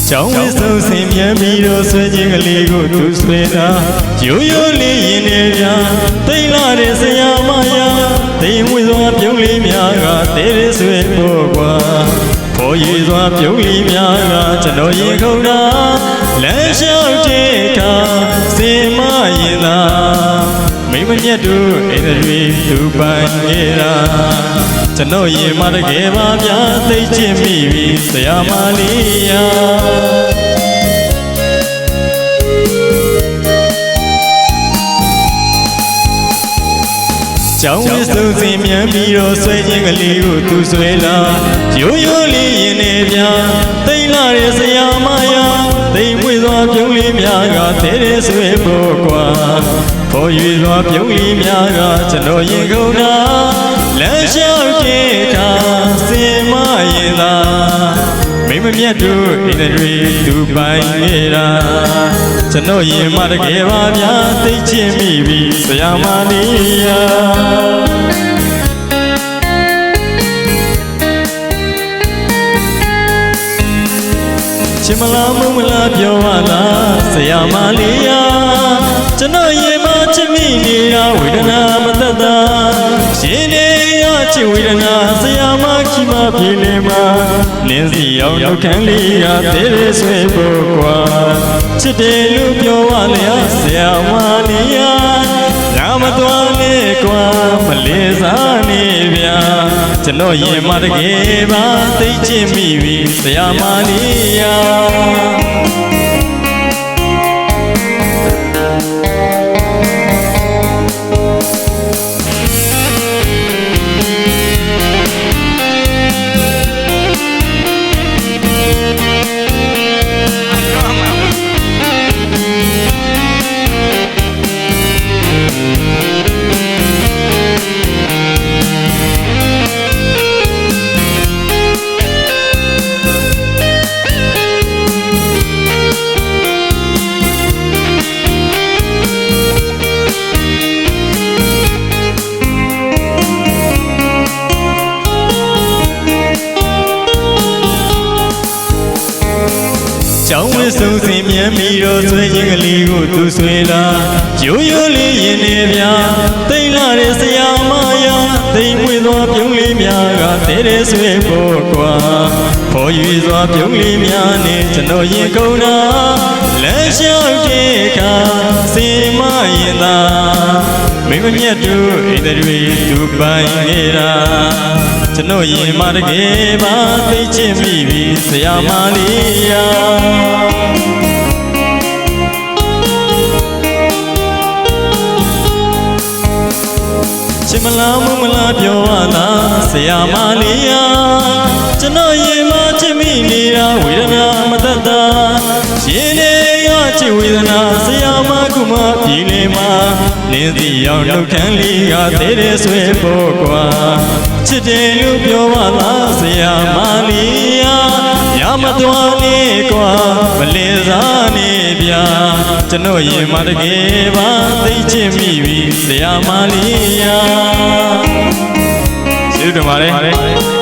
ကျောင်းဝစ်ဆုံးစင်မြန်ပြီးတော့ဆွဲခြင်းကလေးကိုသူဆွဲတာရိုးရိုးလေးရင်နေပြသိလာတဲ့ဆရာမယာသိမ်ဝစ်စွာပြုံးလေးများကတဲရဲဆွဲဖို့ကွာပေါ်ရည်စွာပြုံးလေးများကကျွန်တော်ရင်ခုန်တာလမ်းလျှောက်တဲ့အခါစင်မရင်သာမိမမြတ်တို့အိမ်တွေသူပိုင်ခဲ့တာကျွန်တော်ရင်မတကယ်ပါဗျာသိချင်မိပြီဆရာမလေးယာကျောင်းဝစ်ဆုံးစင်မြန်ပြီးတော့ဆွဲခြင်းကလေးကိုသူဆွဲလာရိုးရိုးလေးရင်နေပြသိလာတဲ့ဆရာမယာသိမ်မွေစွာပြုံးလေးများကတဲရဲဆွဲဖို့ကွာပေါ်ရွေစွာပြုံးလေးများကကျွန်တော်ရင်ကုန်တာလမ်းလျှောက်တဲ့အခါစင်မရင်သာမိမမြတ်တို့အိမ်တွေသူပိုင်နေတာကျွန်တော်ရင်မတကယ်ပါဗျာသိချင်မိပြီဆရာမလေးယာချစ်မလားမုန်းမလားပြောပါလားဆရာမလေးယာကျွန်တော်ရင်မချစ်မိနေတာဝေဒနာမသက်သာရှင်နေရချစ်ဝေဒနာဆရာမကြီးမပြေလေမှာလင်းစီအောင်ရောက်ခံလေးရသေးသေးဆွေဖို့ကွာချစ်တယ်လို့ပြောပါလေဆရာမလေးယာညမသွားနဲ့ကွာမလေးစားနေဗျာကျွန်တော်ရင်မတကယ်ပါသိချင်မိပြီဆရာမလေးယာကျောင်းဝစ်ဆုံးစင်မြန်ပြီးတော့ဆွဲခြင်းကလေးကိုသူဆွဲလာရိုးရိုးလေးရင်နေပြသိလာတဲ့ဆရာမယာသိမ်မွေစွာပြုံးလေးများကတဲရဲဆွဲဖို့ကွာပေါ်ရွေစွာပြုံးလေးများနဲ့ကျွန်တော်ရင်ကုန်တာလမ်းလျှောက်တဲ့အခါစင်မရင်သာမိမမြတ်တို့အိမ်တွေသူပိုင်ခဲ့တာကျွန်တော်ရင်မတကယ်ပါသိချင်မိပြီဆရာမလေးယာချစ်မလားမုန်းမလားပြောပါလားဆရာမလေးယာကျွန်တော်ရင်မချစ်မိနေတာဝေဒနာမသက်သာရှင်နေရချစ်ဝေဒနာဆရာမကူမပြေလေမှာလင်းစီအောင်နှုတ်ခမ်းလေးကသေးတယ်ဆွဲဖို့ကွာချစ်တယ်လို့ပြောပါလားဆရာမလေးယာရမသွားနေကွာမလင်းစားနေဗျာကျွန်တော်ရင်မတကယ်ပါသိချင်မိပြီဆရာမလေးယာကျေးဇူးတင်ပါတယ်